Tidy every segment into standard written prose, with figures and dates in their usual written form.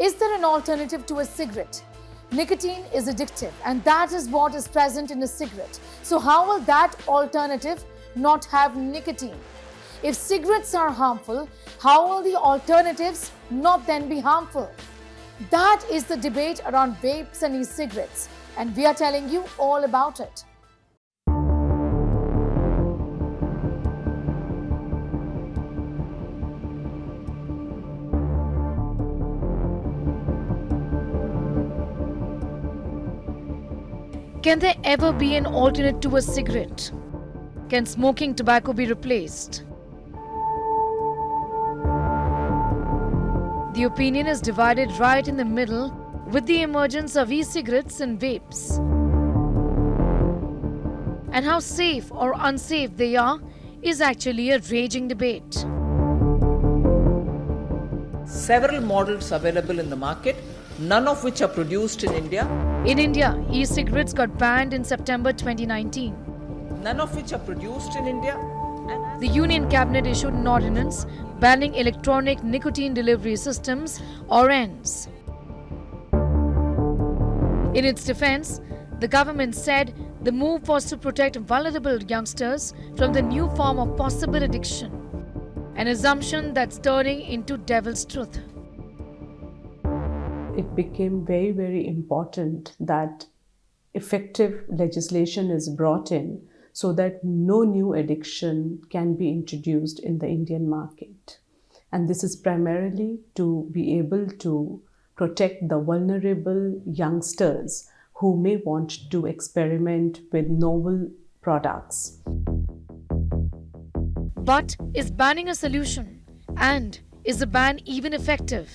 Is there an alternative to a cigarette? Nicotine is addictive, and that is what is present in a cigarette. So how will that alternative not have nicotine? If cigarettes are harmful, how will the alternatives not then be harmful? That is the debate around vapes and e-cigarettes, and we are telling you all about it. Can there ever be an alternate to a cigarette? Can smoking tobacco be replaced? The opinion is divided right in the middle with the emergence of e-cigarettes and vapes. And how safe or unsafe they are is actually a raging debate. Several models available in the market, none of which are produced in India. In India, e-cigarettes got banned in September 2019. None of which are produced in India. The Union Cabinet issued an ordinance banning electronic nicotine delivery systems or ENDS. In its defense, the government said the move was to protect vulnerable youngsters from the new form of possible addiction, an assumption that's turning into devil's truth. It became very, very important that effective legislation is brought in so that no new addiction can be introduced in the Indian market. And this is primarily to be able to protect the vulnerable youngsters who may want to experiment with novel products. But is banning a solution? And is the ban even effective?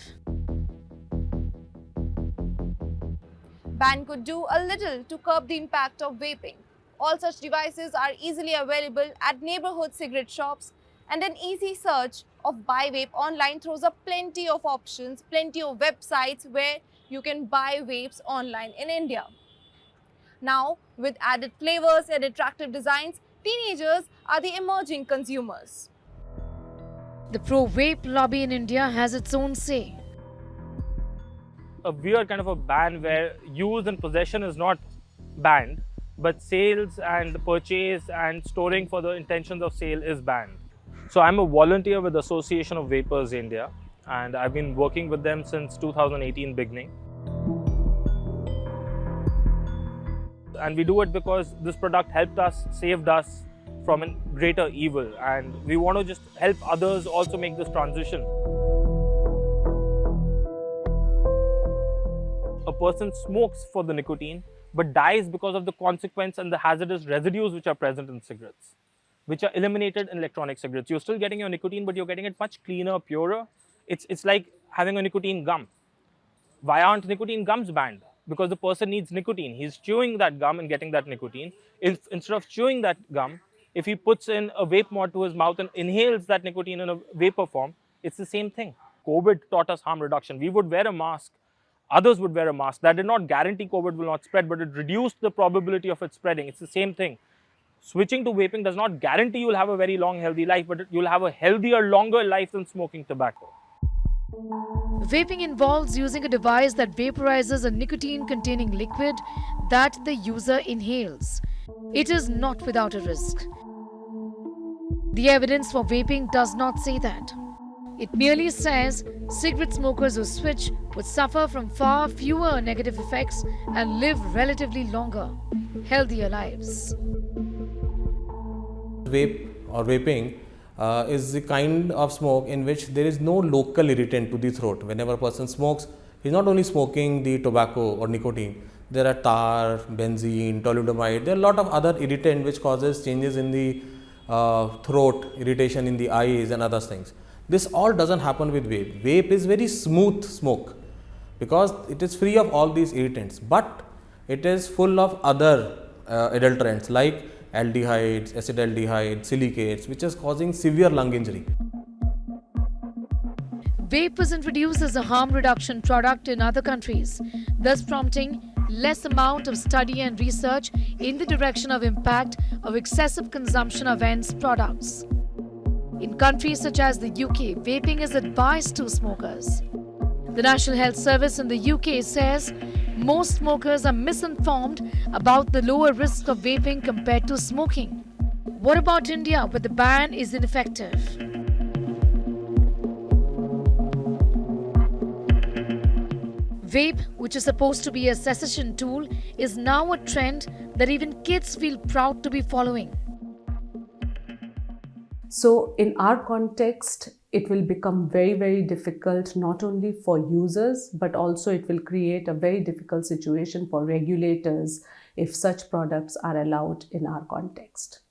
Ban could do a little to curb the impact of vaping. All such devices are easily available at neighborhood cigarette shops, and an easy search of Buy Vape online throws up plenty of options, plenty of websites where you can buy vapes online in India. Now, with added flavors and attractive designs, teenagers are the emerging consumers. The pro-vape lobby in India has its own say. A weird kind of a ban where use and possession is not banned, but sales and purchase and storing for the intentions of sale is banned. So I'm a volunteer with the Association of Vapers India, and I've been working with them since 2018 beginning. And we do it because this product helped us, saved us from a greater evil, and we want to just help others also make this transition. A person smokes for the nicotine but dies because of the consequence and the hazardous residues which are present in cigarettes, which are eliminated in electronic cigarettes. You're still getting your nicotine, but you're getting it much cleaner, purer. It's like having a nicotine gum. Why aren't nicotine gums banned? Because the person needs nicotine. He's chewing that gum and getting that nicotine. Instead of chewing that gum, if he puts in a vape mod to his mouth and inhales that nicotine in a vapor form, it's the same thing. COVID taught us harm reduction. We would wear a mask. Others would wear a mask. That did not guarantee COVID will not spread, but it reduced the probability of it spreading. It's the same thing. Switching to vaping does not guarantee you'll have a very long, healthy life, but you'll have a healthier, longer life than smoking tobacco. Vaping involves using a device that vaporizes a nicotine-containing liquid that the user inhales. It is not without a risk. The evidence for vaping does not say that. It merely says cigarette smokers who switch would suffer from far fewer negative effects and live relatively longer, healthier lives. Vape or vaping is the kind of smoke in which there is no local irritant to the throat. Whenever a person smokes, he's not only smoking the tobacco or nicotine. There are tar, benzene, toluidamide. There are a lot of other irritant which causes changes in the throat, irritation in the eyes and other things. This all doesn't happen with vape. Vape is very smooth smoke because it is free of all these irritants, but it is full of other adulterants like aldehydes, acetaldehyde, silicates, which is causing severe lung injury. Vape was introduced as a harm reduction product in other countries, thus prompting less amount of study and research in the direction of impact of excessive consumption of ENDS products. In countries such as the UK, vaping is advised to smokers. The National Health Service in the UK says most smokers are misinformed about the lower risks of vaping compared to smoking. What about India, where the ban is ineffective? Vape, which is supposed to be a cessation tool, is now a trend that even kids feel proud to be following. So in our context, it will become very, very difficult not only for users, but also it will create a very difficult situation for regulators if such products are allowed in our context.